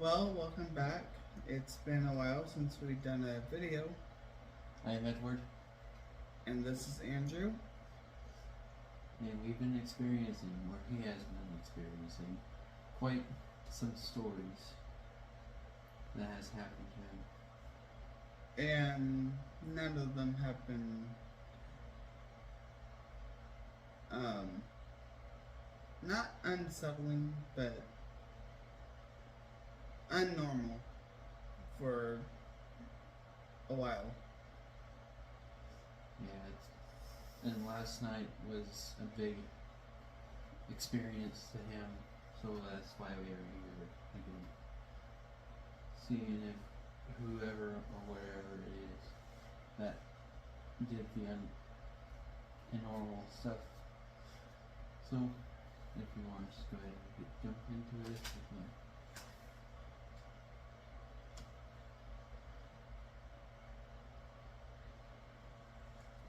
Well, welcome back. It's been a while since we've done a video, I am Edward, and this is Andrew. and we've been experiencing, or he has been experiencing, quite some stories that has happened to him. And none of them have been um, not unsettling, but unnormal for a while. Yeah, and last night was a big experience to him, so that's why we are here again. Seeing if whoever or whatever it is that did the abnormal stuff. So, if you want to just go ahead and jump into it, you can.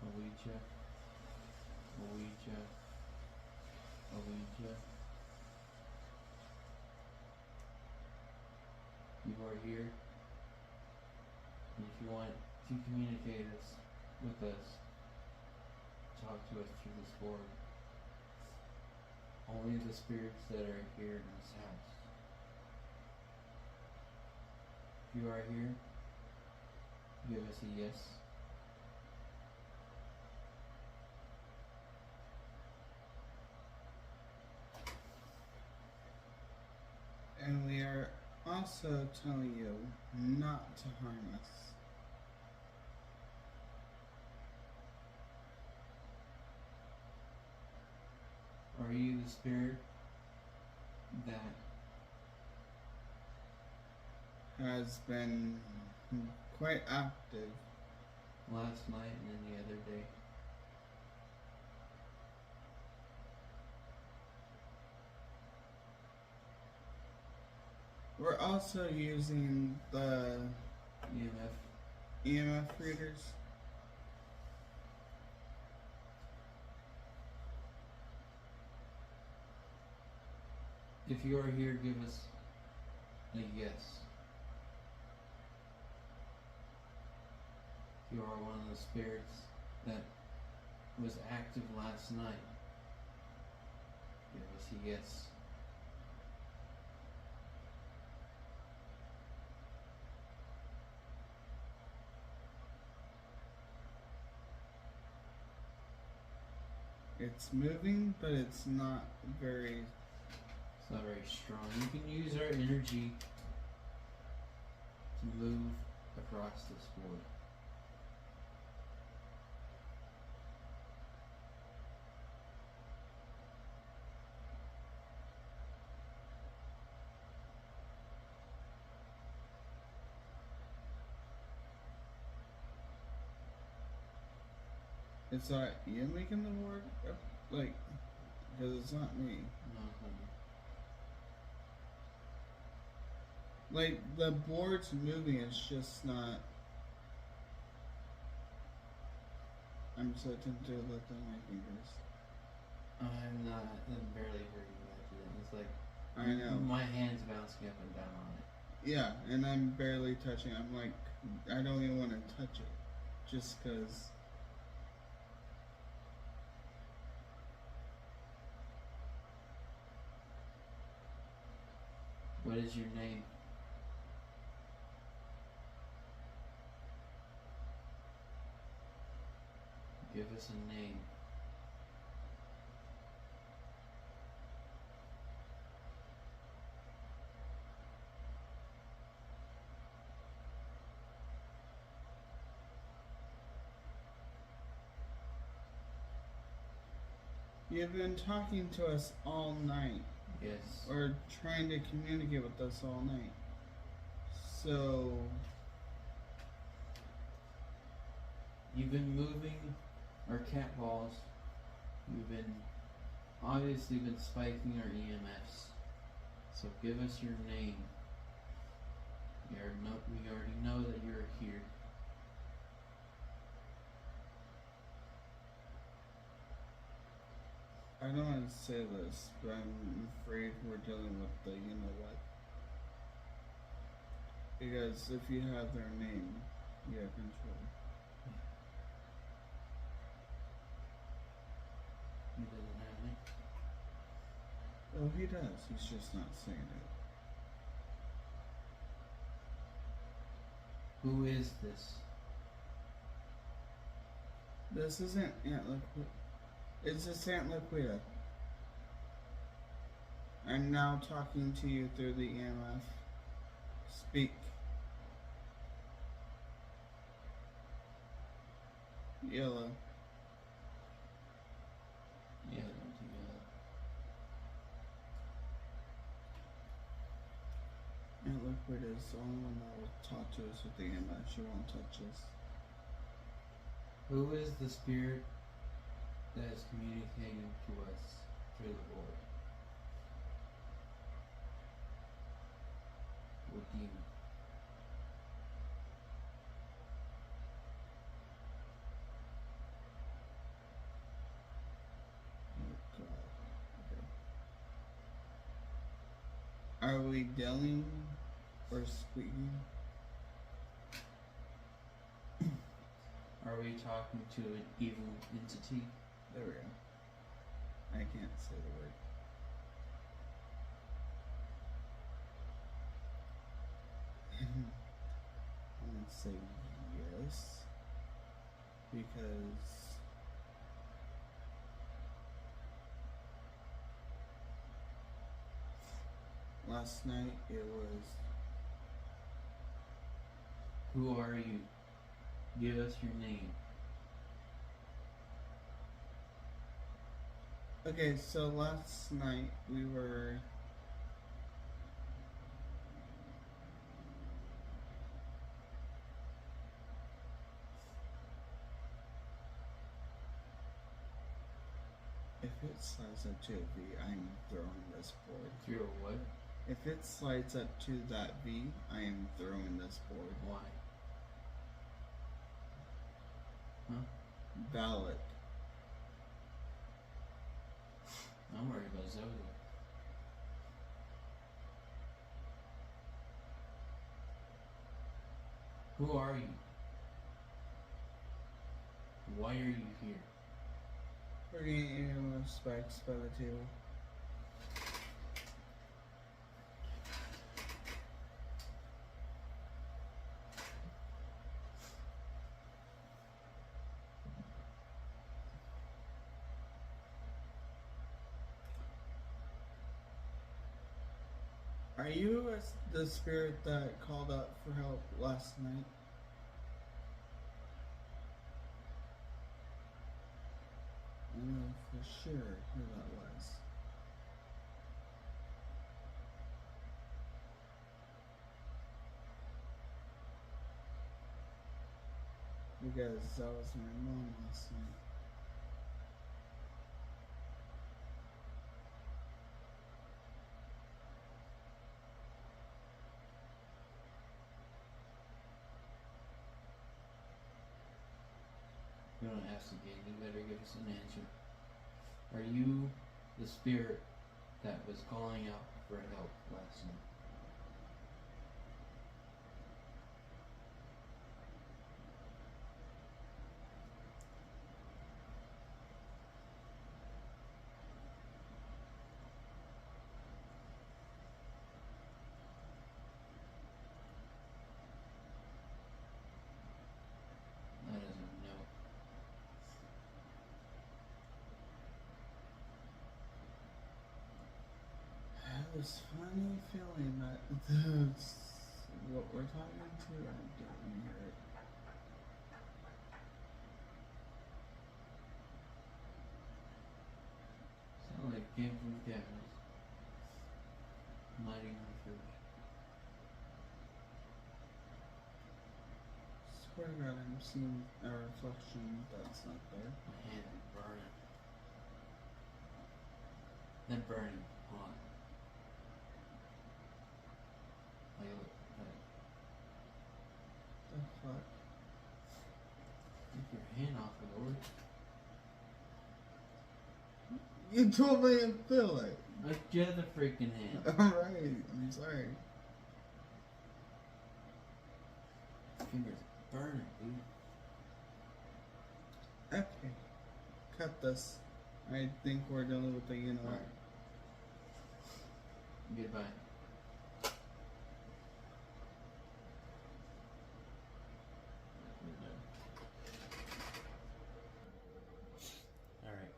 Ouija, Ouija, Ouija. You are here, and if you want to communicate with us, talk to us through this board. Only the spirits that are here in this house. If you are here, give us a yes. And we are also telling you not to harm us. Are you the spirit that Has been quite active. last night and then the other day? We're also using the EMF? EMF readers. If you are here, give us a yes. If you are one of the spirits that was active last night, give us a yes. It's moving, but it's not very. It's not very strong. You can use our energy to move across this board. It's not you making the board up, like, because it's not me. No, honey. Like, the board's moving, it's just not. I'm so tempted to let down my fingers. I'm barely hurting that today. It's like I know. my hand's bouncing up and down on it. Yeah, and I'm barely touching. I'm like, I don't even want to touch it, just because. What is your name? Give us a name. You've been talking to us all night, Yes. or trying to communicate with us all night. So, You've been moving our cat balls. You've been obviously been spiking our EMFs. So give us your name. We already know that you're here. I don't want to say this, but I'm afraid we're dealing with the you know what. Because if you have their name, you have control. He doesn't have any. Oh, he does. He's just not saying it. Who is this? This isn't Aunt Liquid. It's just Aunt Liquida. I'm now talking to you through the EMF. Speak. Yellow. Yeah, don't do that. Aunt Liquid is the only one that will talk to us with the EMF. She won't touch us. Who is the spirit that is communicating to us through the void? Or demon? Oh God. Okay. Are we yelling or squeaking? Are we talking to an evil entity? There we go. I can't say the word. I'm gonna say yes. Because last night it was. Who are you? Give us your name. Okay, so last night we were. If it slides up to a V, I'm throwing this board. Through a what? If it slides up to that V, I am throwing this board. Why? Huh? Valid. I'm worried about Zoe. Who are you? Why are you here? We're getting EMF spikes by the table. Are you the spirit that called out for help last night? I know for sure who that was. Because that was my mom last night. You don't ask again, you better give us an answer. Are you the spirit that was calling out for help last night? That is a no. I have this funny feeling that that's what we're talking to. I don't hear it. Sound like came from the cameras. Lighting on first. Swear to God, I'm seeing a reflection that's not there. My hand is burning. Then burning hot. Like, The fuck? take your hand off it, Lord. You told me to feel it. Like, get the freaking hand. Alright, I'm sorry. fingers burning, dude. Okay. Cut this. I think we're done with the Alright. Goodbye. Alright.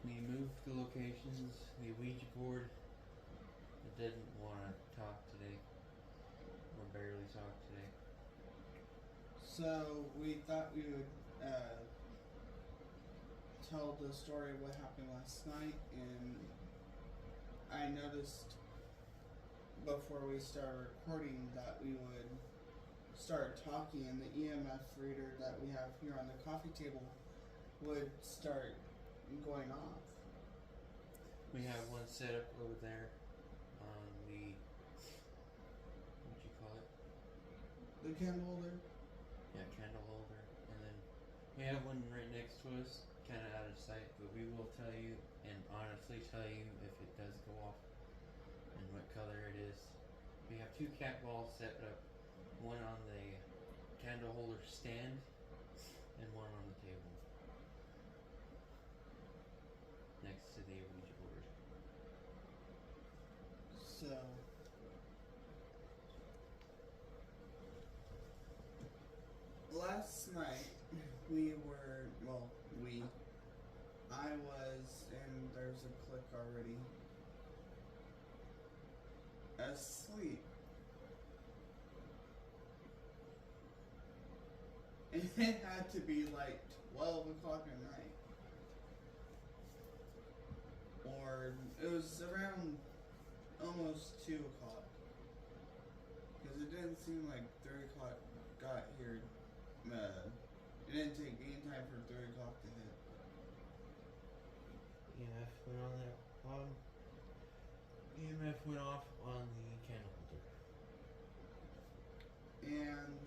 We moved the locations, the Ouija board. It didn't want to talk today. Or barely talk today. So we thought we would tell the story of what happened last night, and I noticed before we started recording that we would start talking, and the EMF reader that we have here on the coffee table would start going off. We have one set up over there on the, what'd you call it? The candle holder? Yeah, candle holder. And then we have one right next to us, kind of out of sight, but we will tell you and honestly tell you if it does go off and what color it is. We have 2 cat balls set up, one on the candle holder stand and one on the table next to the Ouija board. So last night I was, and there's a click already, asleep. And it had to be like 12 o'clock at night. Or it was around almost 2 o'clock. Because it didn't seem like 3 o'clock got here. It didn't take any time for 3 o'clock to hit. EMF went on that EMF went off on the candle holder. And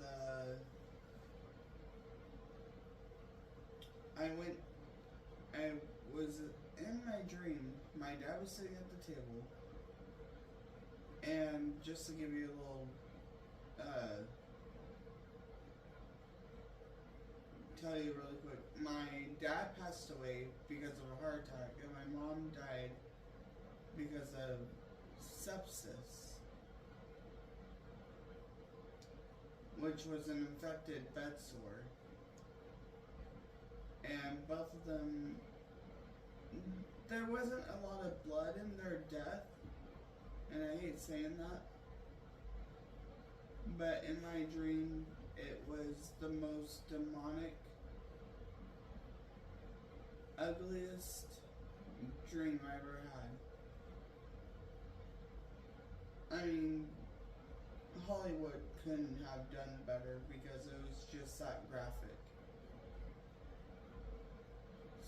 I was in my dream. My dad was sitting at the table. And just to give you a little tell you really quick, my dad passed away because of a heart attack, and my mom died because of sepsis, which was an infected bed sore. And both of them, there wasn't a lot of blood in their death, and I hate saying that, but in my dream, it was the most demonic, ugliest dream I ever had. I mean, Hollywood couldn't have done better because it was just that graphic.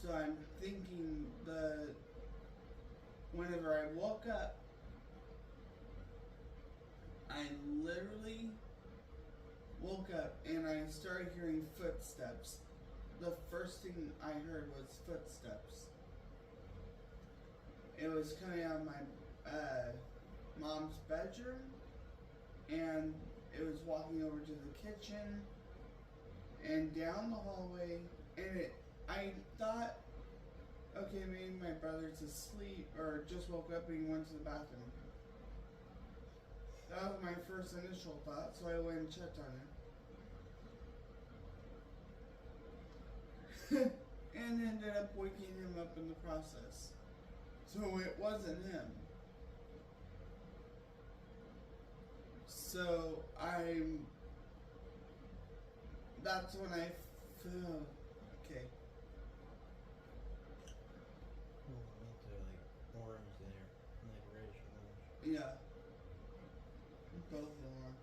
So I'm thinking whenever I woke up, I literally woke up and I started hearing footsteps. The first thing I heard was footsteps. It was coming out of my mom's bedroom, and it was walking over to the kitchen and down the hallway, and I thought, okay, maybe my brother's asleep or just woke up and he went to the bathroom. That was my first initial thought, so I went and checked on him. And ended up waking him up in the process. So it wasn't him. So that's when I feel, okay. Like orange there, like reddish orange. Yeah. Both of them are.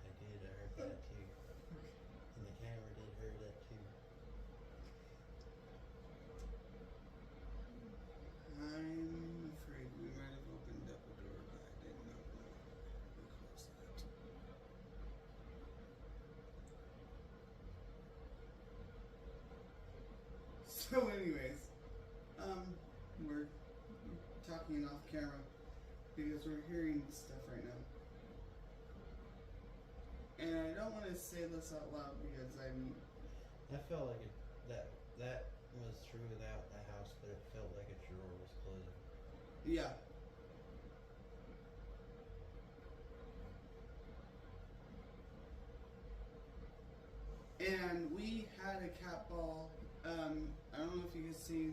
I heard that too. And the camera did hear that too. I'm afraid we might have opened up a door, but I did not know we closed that. because we're hearing stuff right now. And I don't want to say this out loud because I felt like that was throughout the house, but it felt like a drawer was closing. yeah. And we had a cat ball. I don't know if you can see.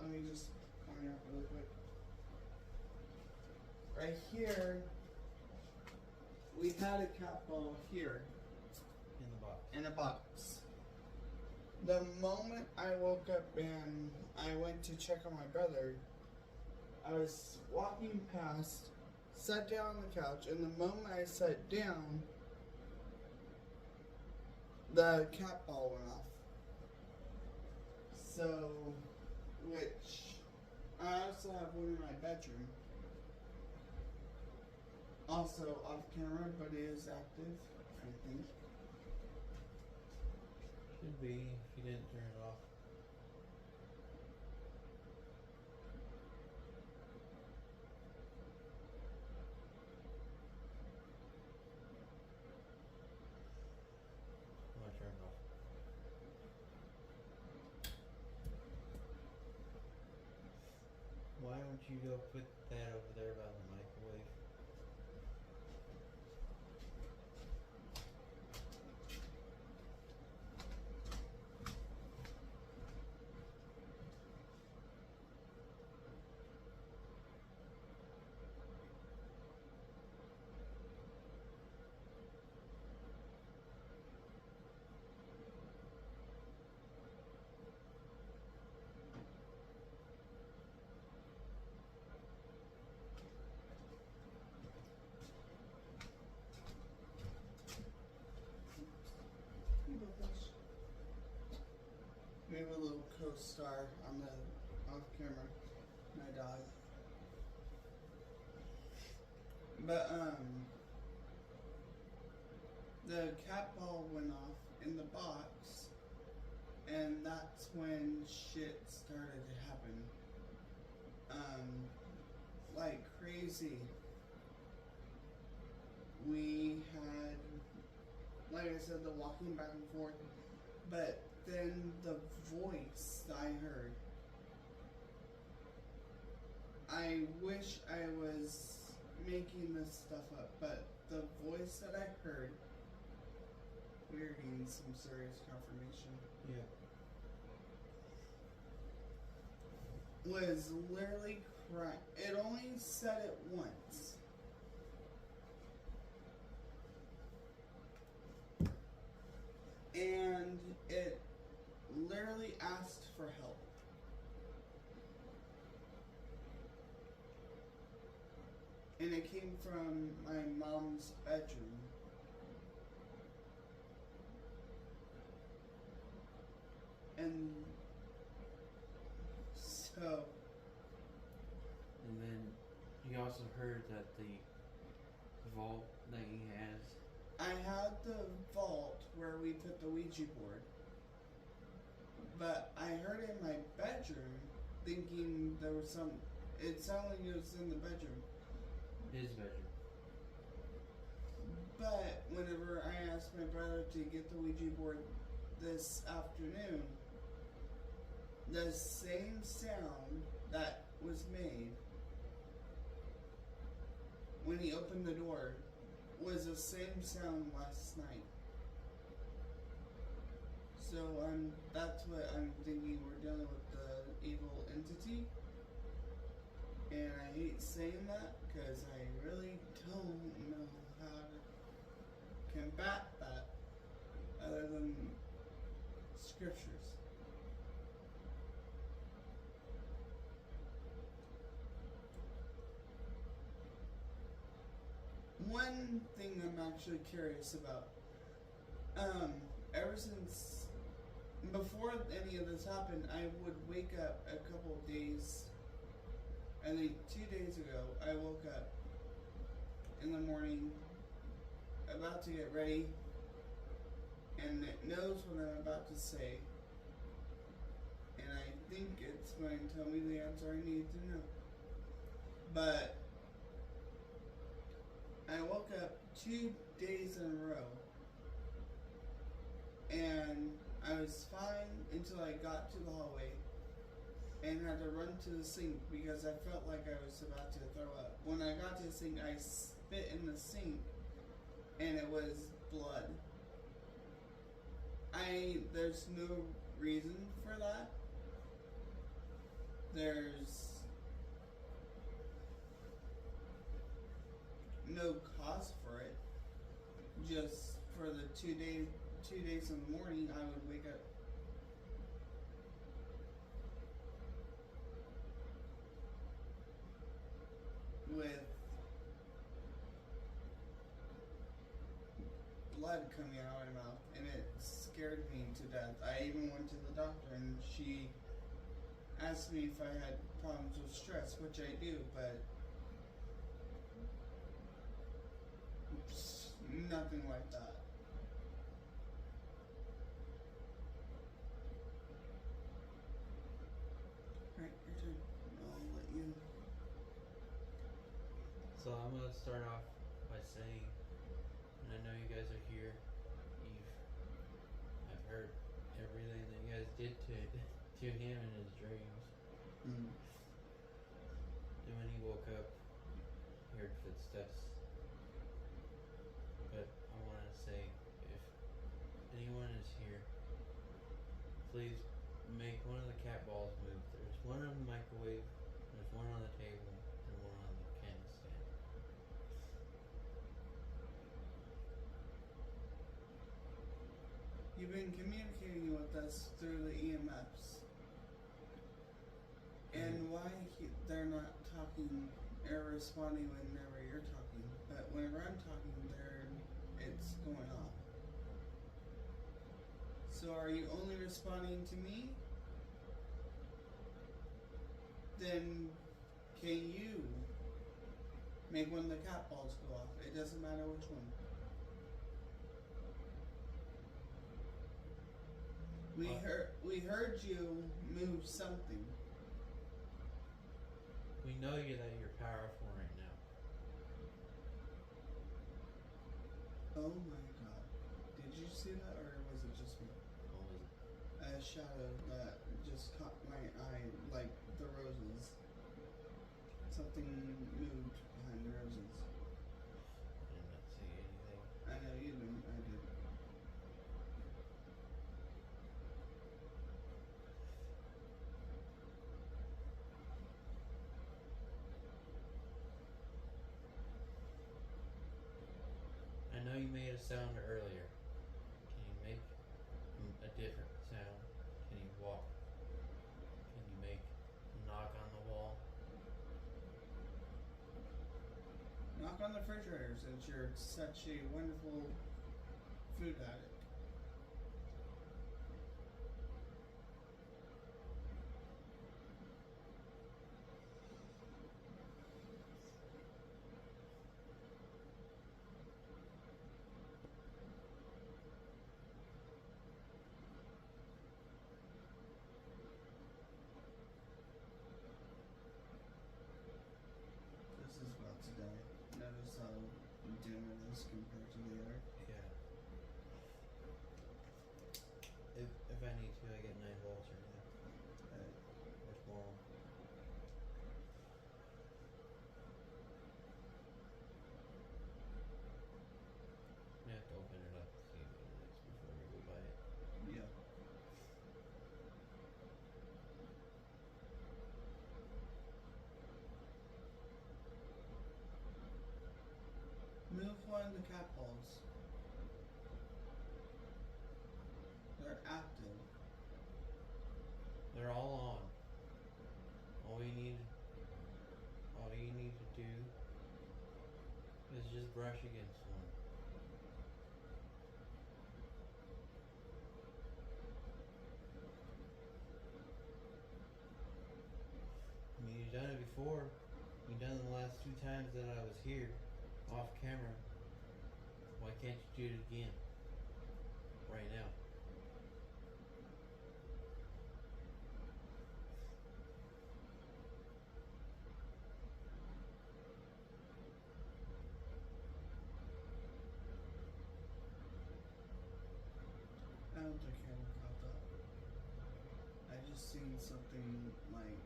Let me just point it out really quick. Right here, we had a cat ball here In the box. in a box. The moment I woke up and I went to check on my brother, I was walking past, sat down on the couch, and the moment I sat down, the cat ball went off. So, which I also have one in my bedroom. Also off camera, but it is active, I think. Should be if you didn't turn it off. Oh, I turned it off. Why don't you go put that over there by the microwave? We have a little co-star on the off camera, my dog. But the cat ball went off in the box, and that's when shit started to happen. Like crazy. We had, like I said, the walking back and forth, but then the voice I heard. I wish I was making this stuff up, but the voice that I heard, we're getting some serious confirmation, was literally crying. It only said it once. And it literally asked for help. And it came from my mom's bedroom. And so. And then you also heard that the vault that he has. I had the vault where we put the Ouija board. But I heard it in my bedroom thinking there was some. It sounded like it was in the bedroom. His bedroom. But whenever I asked my brother to get the Ouija board this afternoon, the same sound that was made when he opened the door was the same sound last night. So that's what I'm thinking. We're dealing with the evil entity. And I hate saying that because I really don't know how to combat that other than scriptures. One thing I'm actually curious about, ever since before any of this happened, I would wake up a couple of days. I think 2 days ago, I woke up in the morning, about to get ready, and it knows what I'm about to say. And I think it's going to tell me the answer I need to know. But I woke up 2 days in a row, and I was fine until I got to the hallway and had to run to the sink because I felt like I was about to throw up. When I got to the sink, I spit in the sink, and it was blood. There's no reason for that. There's no cause for it. Just for the 2 days in the morning, I would wake up with blood coming out of my mouth, and it scared me to death. I even went to the doctor, and she asked me if I had problems with stress, which I do, but nothing like that. Alright, your turn. I'll let you. So I'm gonna start off by saying, and I know you guys are here. I've heard everything that you guys did to him in his dreams. Mm. And when he woke up, he heard footsteps. But I want to say, if anyone is here, please make one of the cat balls move. There's one on the microwave, there's one on the table, and one on the candle stand. You've been communicating with us through the EMFs. And why they're not talking or responding whenever you're talking, but whenever I'm talking, it's going off. So are you only responding to me? Then can you make one of the cat balls go off? It doesn't matter which one. We heard you move something. We know that you're powerful right now. Oh my god. Did you see that, or was it just me? What was it? A shadow that just caught my eye, like the roses. Something moved behind the roses. I did not see anything. I know you didn't, I did. I know you made a sound earlier. Can you make a different sound? Can you walk? Can you make a knock on the wall? Knock on the refrigerator since you're such a wonderful food addict. This is about to die. Notice how dim it is compared to the other. Yeah. If I need to, I get 9 volts right now. Or tomorrow. You have to open it up to see what it is before we go buy it. Yeah. Move one of the cat balls. They're active. They're all on. All you need to do is just brush against one. I mean, you've done it before. You've done it the last 2 times that I was here, off camera. Why can't you do it again? Right now. just seen something like,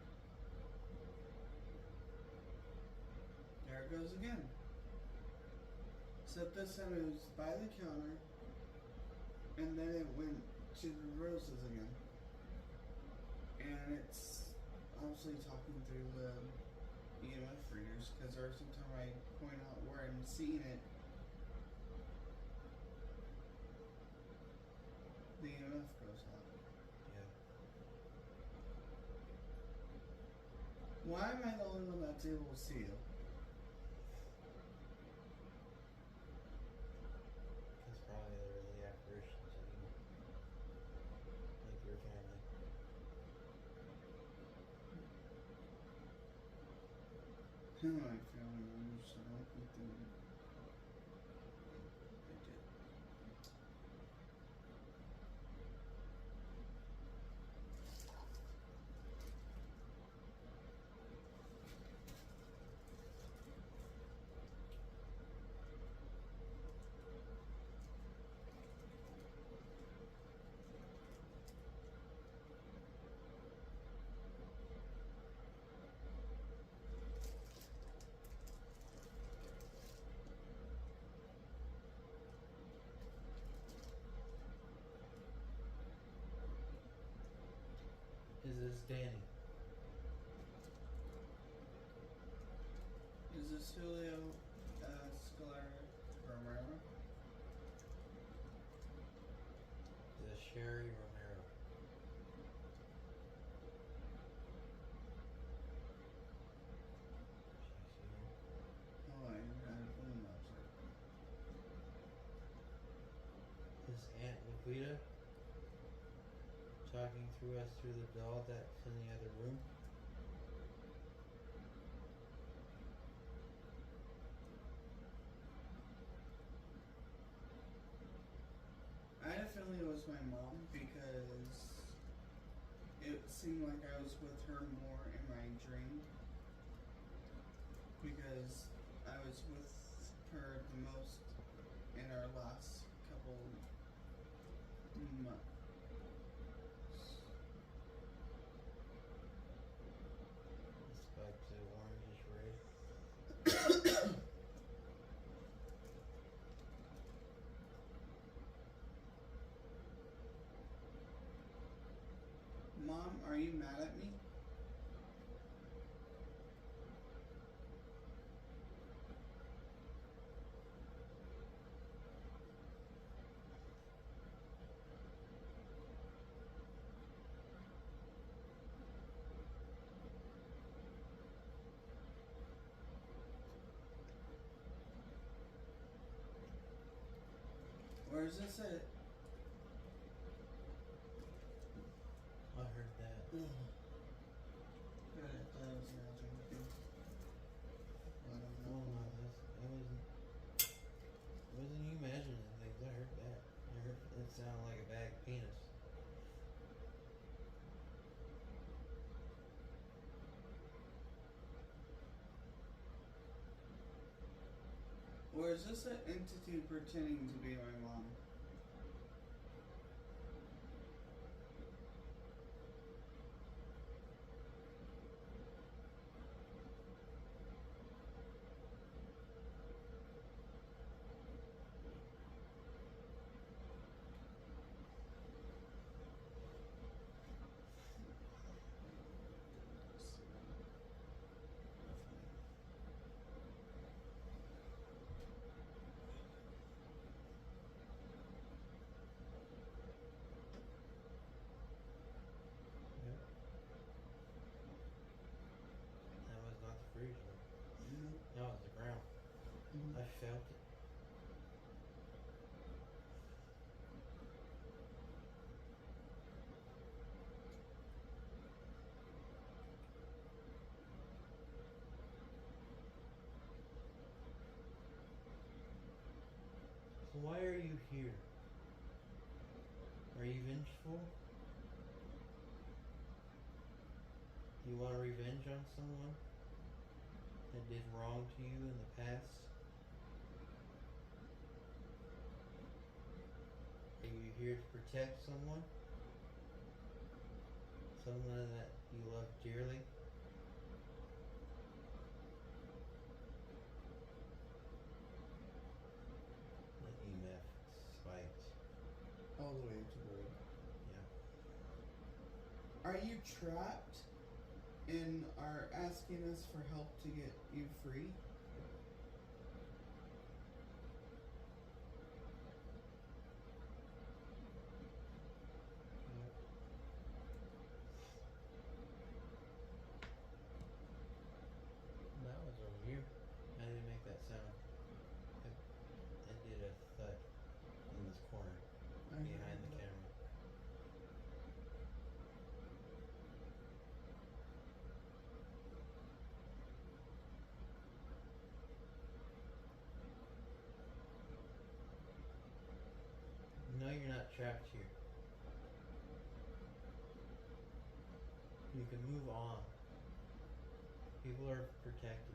there it goes again. Except this time it was by the counter, and then it went to the roses again. And it's obviously talking through the EMF readers, because every time I point out where I'm seeing it, the EMF goes out. Yeah. Why am I the only one that's able to see it? Because probably they're the apparitions of you. Like your family. My family members, I don't think they did. Is this Danny? Is this Julio Scalar Romero? Is this Sherry Romero? She's here. Oh, I had a phone website. Is Aunt Laquita talking through us through the doll that's in the other room? I had a feeling it was my mom because it seemed like I was with her more in my dream. Because I was with her the most in our last couple months. The spikes of orangish red. Mom, are you mad at me? Or is this a... I heard that. Good, I thought it was another thing. I don't Oh know. no, it wasn't you imagining things. I heard that. I heard it sounded like a bag penis. Or is this an entity pretending to be my mom? Yep. That was not the freezer. That was the ground. I felt it. So why are you here? Are you vengeful? You want revenge on someone that did wrong to you in the past? Are you here to protect someone? someone that you love dearly. The EMF spikes. All the way to the. Yeah. Are you trapped and are asking us for help to get you free? That was over here. I didn't make that sound. It did a thud in this corner behind the camera. No, you're not trapped here. You can move on. People are protected.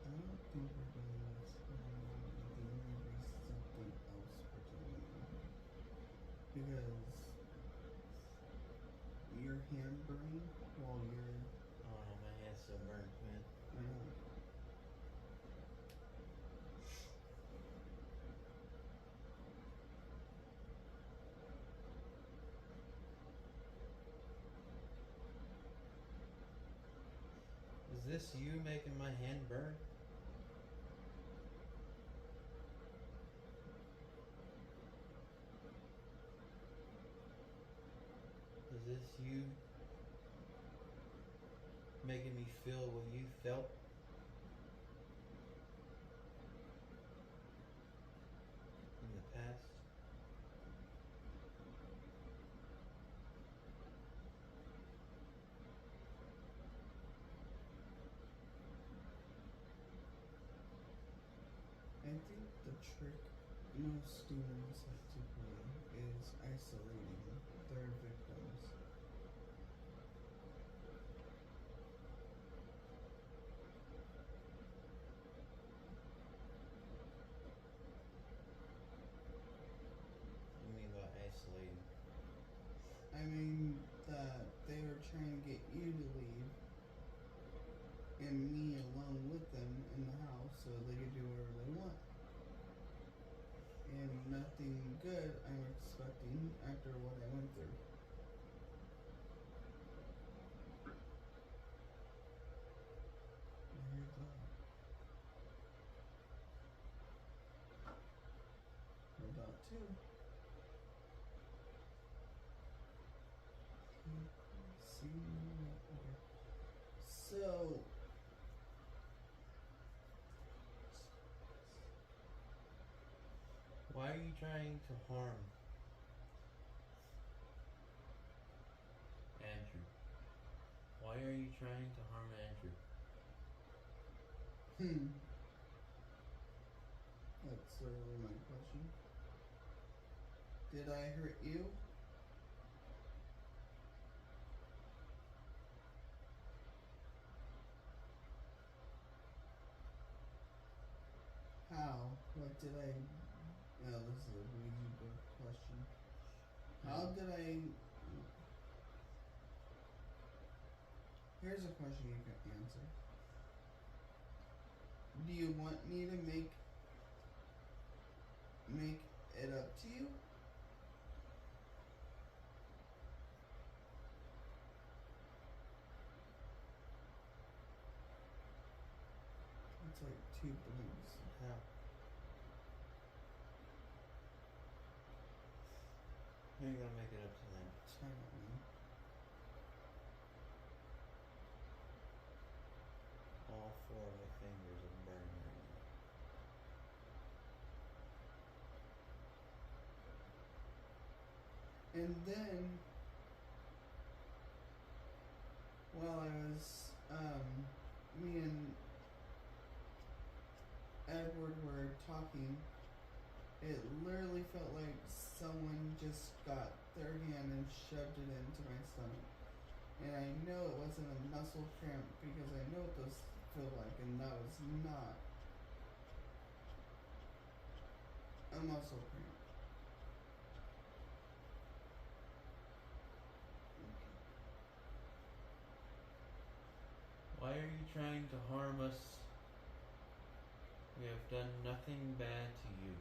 I don't think we're doing this. I think maybe something else we're doing. Because your hand burning while you're. Oh no, my hand's still burnt, man. I know. Is this you making my hand burn? Is this you making me feel what you felt? In the past? I think the trick most demons like to play is isolating their victims. What do you mean by isolating? I mean that they were trying to get you to leave and me alone with them in the house so they could do whatever they want. And nothing good I'm expecting after what I went through. I heard that. Heard that too. See what okay. So Why are you trying to harm Andrew? Why are you trying to harm Andrew? That's literally my question. Did I hurt you? How? What did I? No, this is a Ouija board question. How did I? Here's a question you can answer. Do you want me to make it up to you? It's like 2 blinks. How? How are you gonna make it up to them? Try it, man. All 4 of my fingers are burning right now. And then, while I was, me and Edward were talking, It literally felt like someone just got their hand and shoved it into my stomach. And I know it wasn't a muscle cramp because I know what those feel like, and that was not a muscle cramp. Why are you trying to harm us? We have done nothing bad to you.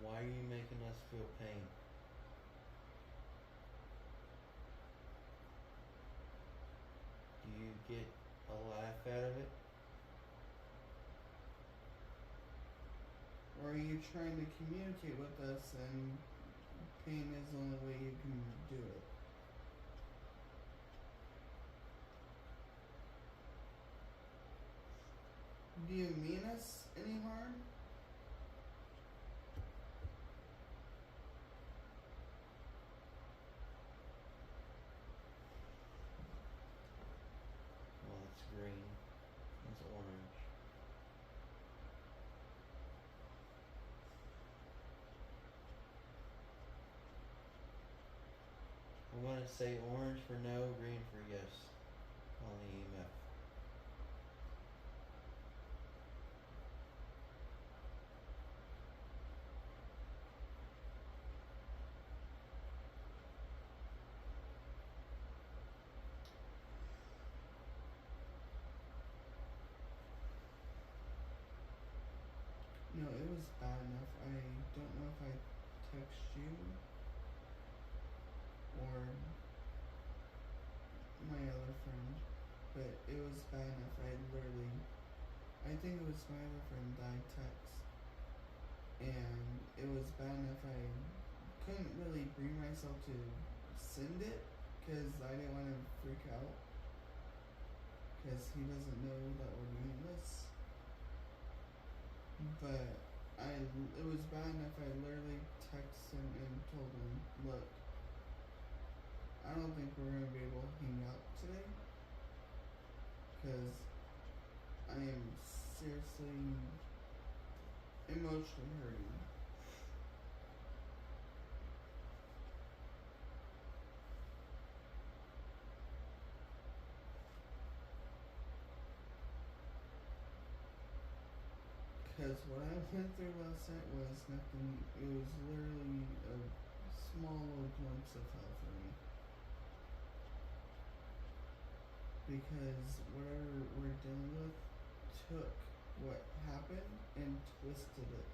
Why are you making us feel pain? Do you get a laugh out of it? Or are you trying to communicate with us and pain is the only way you can do it? Do you mean us any harm? Well, it's green. It's orange. I'm going to say orange for no, green for yes on the EMF. No, it was bad enough. I don't know if I text you or my other friend, but it was bad enough. I think it was my other friend that I text, and it was bad enough. I couldn't really bring myself to send it because I didn't want to freak out because he doesn't know that we're doing this. But it was bad enough. I literally texted him and told him, look, I don't think we're going to be able to hang out today because I am seriously emotionally hurting. Because what I went through last night was nothing, it was literally a small little glimpse of hell for me. Because whatever we're dealing with took what happened and twisted it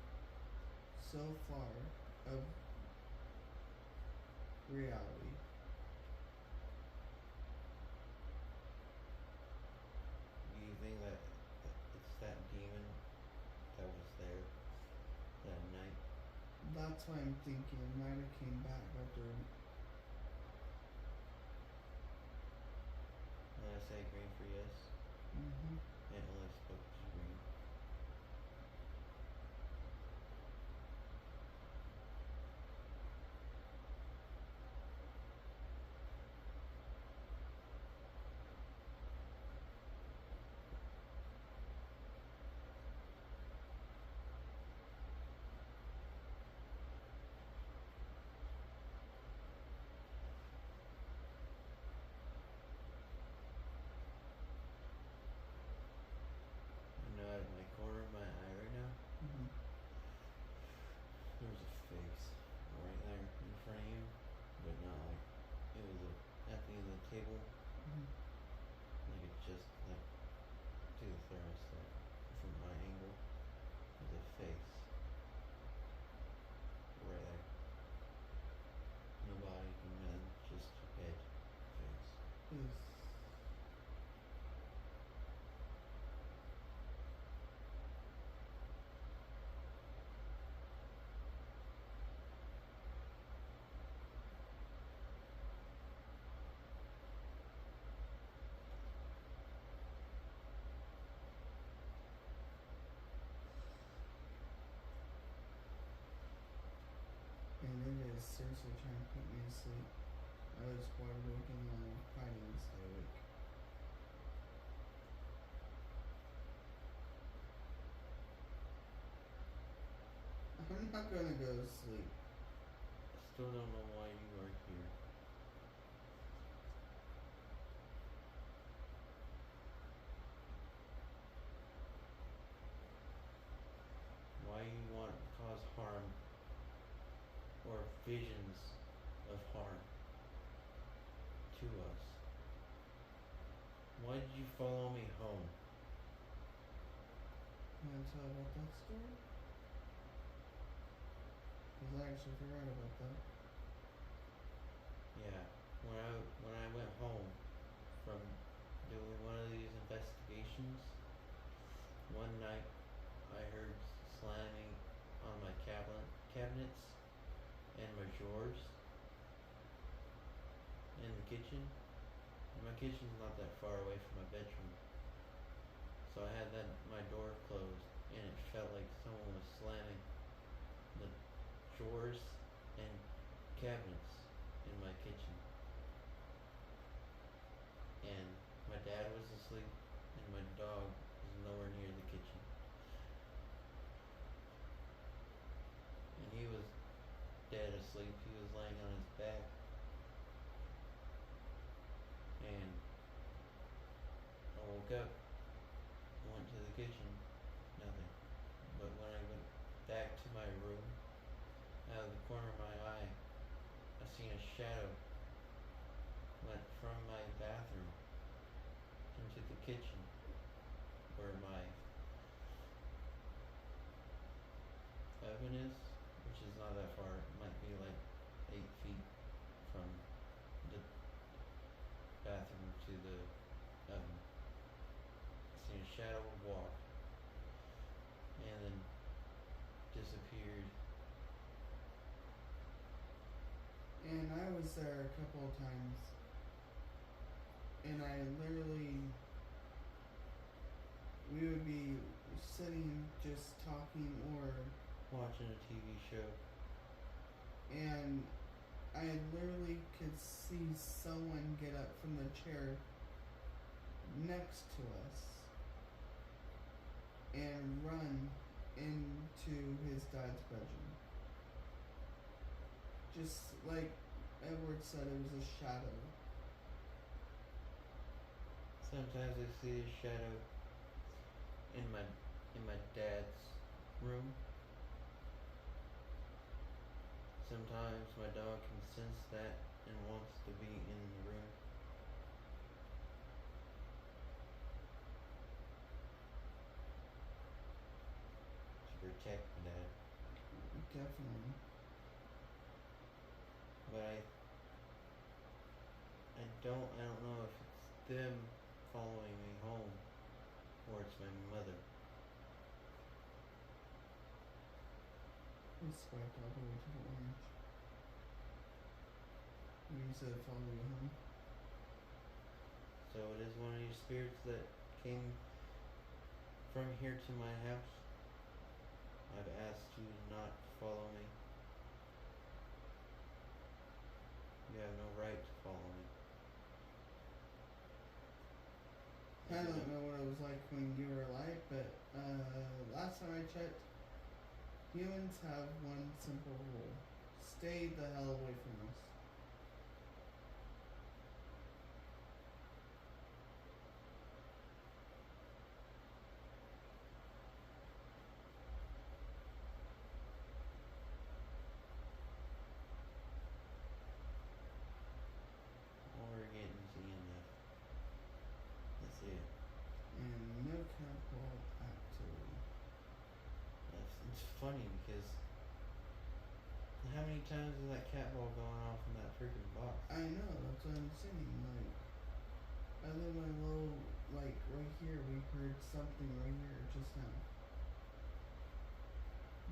so far of reality. Do you think that it's that demon that was there that night? That's why I'm thinking it might have came back after. When I say green for yes, Mm-hmm. it only spoke to green. You know, out of my corner of my eye right now, Mm-hmm. there's a face right there in front of you, but not like it was at the end of the table. Mm-hmm. You could just like do the thermostat from my angle. There's a face right there. No body, no nothing, just head, face. Yes. And it is seriously trying to put me to sleep. I was wide awake and fighting to stay awake. I'm not gonna go to sleep. Still don't know why you are here. Why you want to cause harm or visions of harm to us? Why did you follow me home? You wanna tell about that story? Because I actually forgot about that. Yeah, when I went home from doing one of these investigations, one night I heard slamming on my cabinets and my drawers in the kitchen. And my kitchen's not that far away from my bedroom. So I had my door closed and it felt like someone was slamming the drawers and cabinets in my kitchen. And my dad was asleep and my dog was nowhere near the kitchen. And he was dead asleep. He was laying on his back. And I woke up, went to the kitchen, nothing. But when I went back to my room, out of the corner of my eye, I seen a shadow went from my bathroom into the kitchen where my oven is, which is not that far. It might be like 8 feet from the bathroom to the oven. I seen a shadow walk and then disappeared. And I was there a couple of times. And I literally, we would be sitting just talking or Watching a TV show. and I literally could see someone get up from the chair next to us and run into his dad's bedroom. Just like Edward said, it was a shadow. Sometimes I see a shadow in my dad's room. Sometimes my dog can sense that and wants to be in the room. To protect my dad. Definitely. But I don't know if it's them following me home or it's my mother. We swiped all the way to the orange. You said follow you home. So it is one of your spirits that came from here to my house. I've asked you not to follow me. You have no right to follow me. I don't know what it was like when you were alive, but last time I checked, humans have one simple rule. Stay the hell away from us. We're getting to EMF. That's it. And no chemical activity. It's funny because how many times is that cat ball going off in that freaking box? I know, that's what I'm saying. Like, other than my little, like, right here, we heard something right here just now.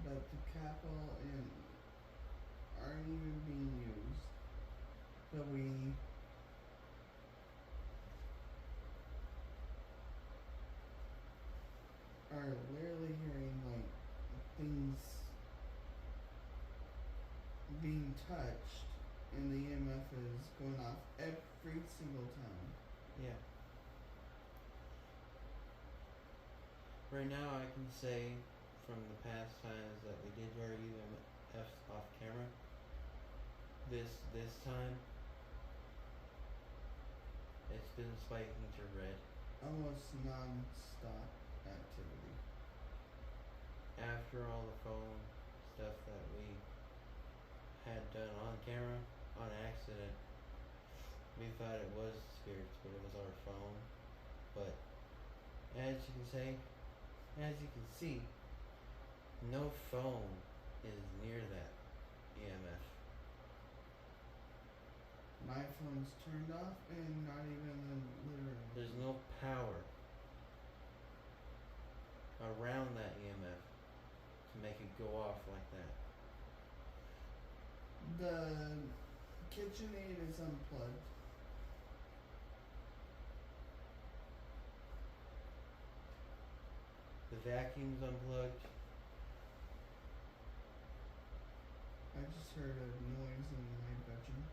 But the cat ball and aren't even being used. But we are literally hearing like things being touched and the EMF is going off every single time. Yeah. Right now I can say from the past times that we did our EMFs off camera. This time, it's been spiking to red. Almost non-stop activity. After all the phone stuff that we had done on camera, on accident, we thought it was spirits, but it was our phone. But as you can see, no phone is near that EMF. My phone's turned off and not even in the living room. There's no power around that EMF to make it go off like that. The KitchenAid is unplugged. The vacuum's unplugged. I just heard a noise in my bedroom.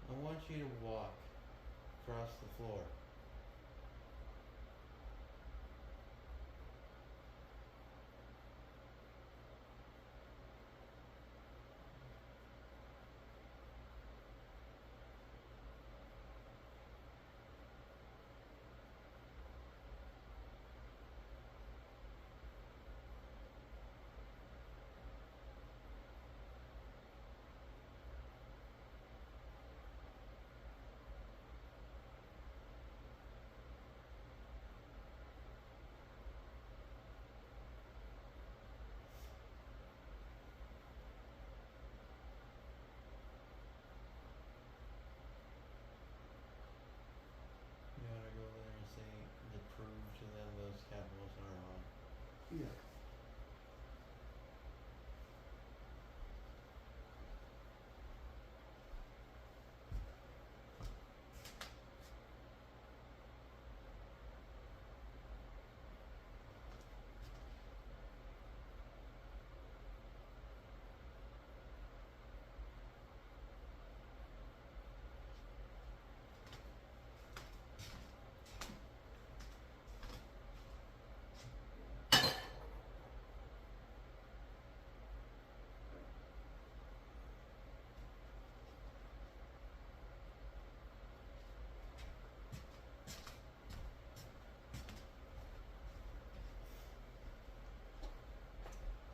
I want you to walk across the floor. You want to go there and say to prove to them those capitals are on. Yeah.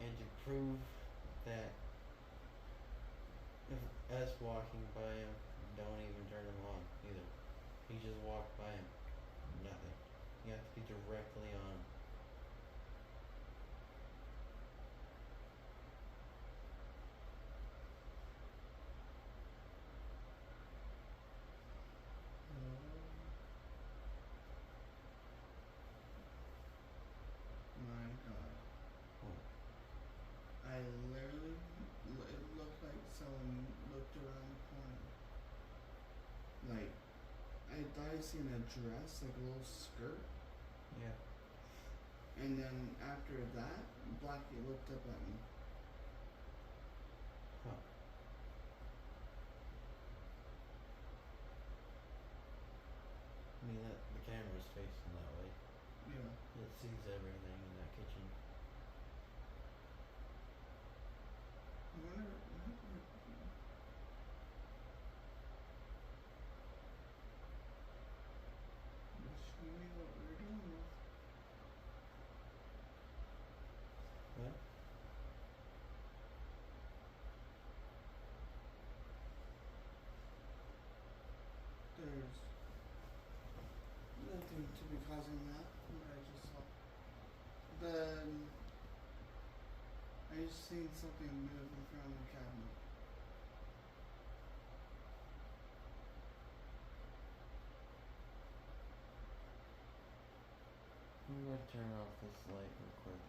And to prove that if us walking by him, don't even turn him on either. You just walk by him. Nothing. You have to be directly on. My God. Oh. I literally, it looked like someone looked around the corner. Like, I thought I seen a dress, like a little skirt. Yeah. And then after that, Blackie looked up at me. Huh. I mean, the camera's facing that way. Yeah. It sees everything in that kitchen. I wonder. She knew what we were doing with. What? There's nothing to be causing that. What I just saw. I just seen something move in front of the cabinet. I'm gonna turn off this light real quick.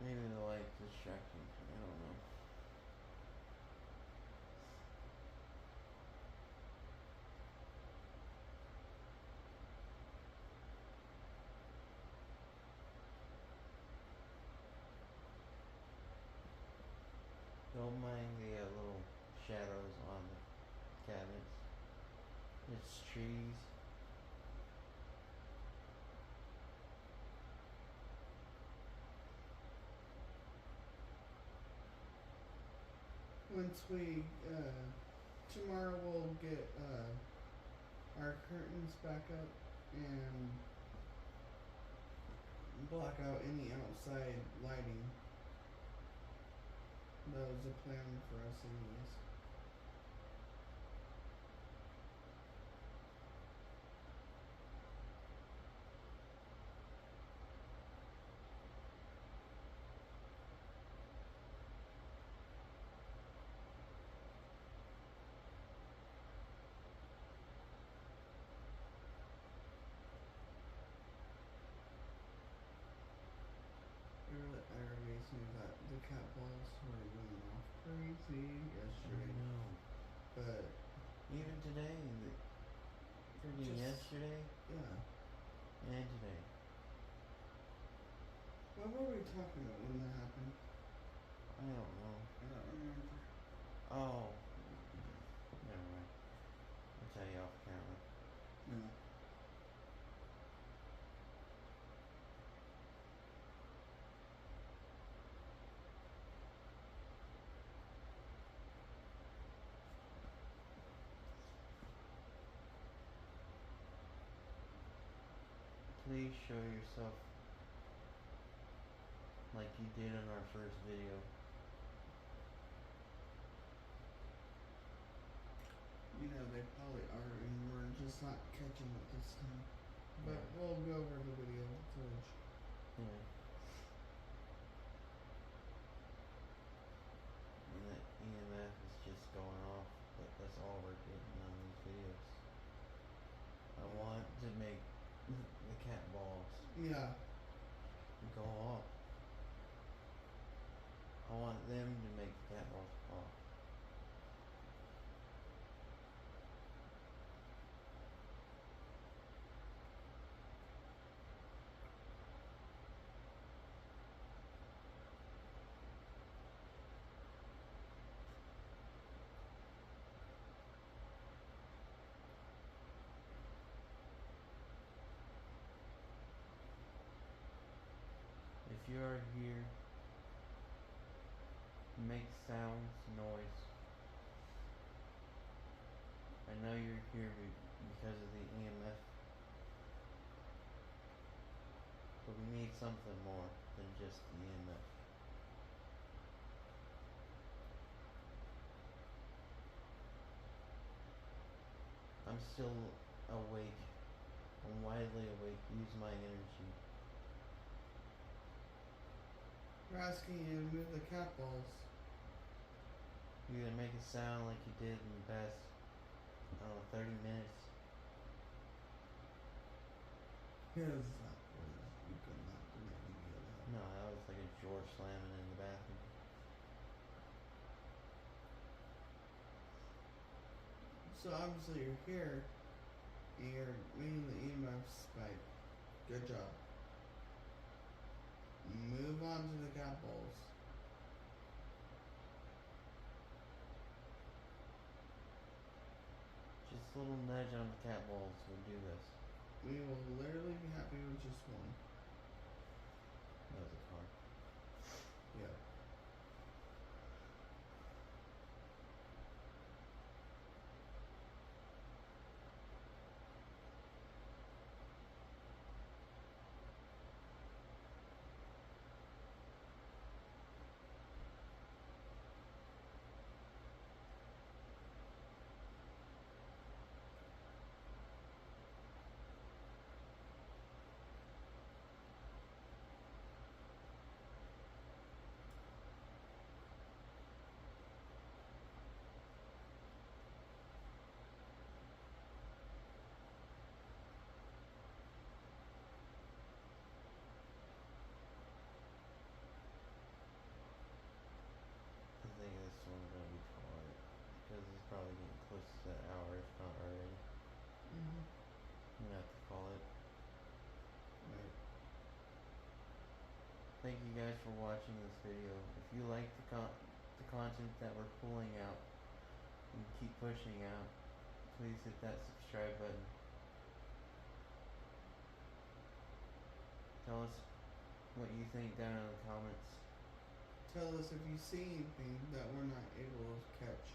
Maybe the light's distracting. I don't know. shadows on the cabinets. It's trees. Once we, tomorrow we'll get, our curtains back up and block out any outside lighting. That was a plan for us anyways. It really aggravates me that the cat balls were going off crazy yesterday. No. But Even today, freaking yesterday yeah. and today. What were we talking about when that happened? I don't know. I don't remember. Oh. Never mind. I'll tell you off camera. No. Please show yourself like you did in our first video. You know, they probably are, and we're just not catching it this time. But Yeah. we'll go over the video footage. Yeah. And the EMF is just going off, but that's all we're getting on these videos. I want to make the cat balls Yeah. go off. I want them to make the cat balls off. If you are here, make sounds, noise. I know you're here because of the EMF, but we need something more than just the EMF. I'm still awake. I'm widely awake. Use my energy. We're asking you to move the cat balls. You either make it sound like you did in the past, I don't know, 30 minutes. Because you could not do any of that. No, that was like a George slamming in the bathroom. So obviously you're here, and you're making the EMF spike. Good job. Move on to the cat balls. Just a little nudge on the cat balls will do this. We will literally be happy with just one. That was a car. Yeah. I think this one's gonna be quiet because it's probably getting close to that hour, if not already. Mm-hmm. I'm gonna have to call it. Right. Thank you guys for watching this video. If you like the content that we're pulling out, and keep pushing out, please hit that subscribe button. Tell us what you think down in the comments. Tell us if you see anything that we're not able to catch.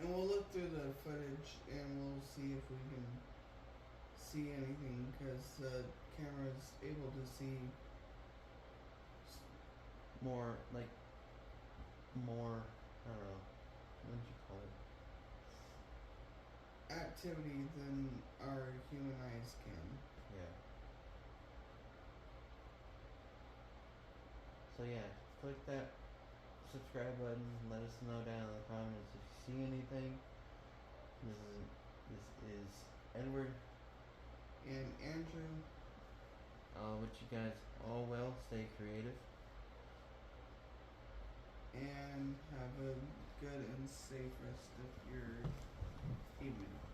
And we'll look through the footage and we'll see if we can see anything, because the camera's able to see More, I don't know, what would you call it? activity than our human eyes can. Yeah. So yeah, click that subscribe button. Let us know down in the comments if you see anything. This is Edward. And Andrew, Wish you guys all well. Stay creative. and have a good and safe rest of your evening.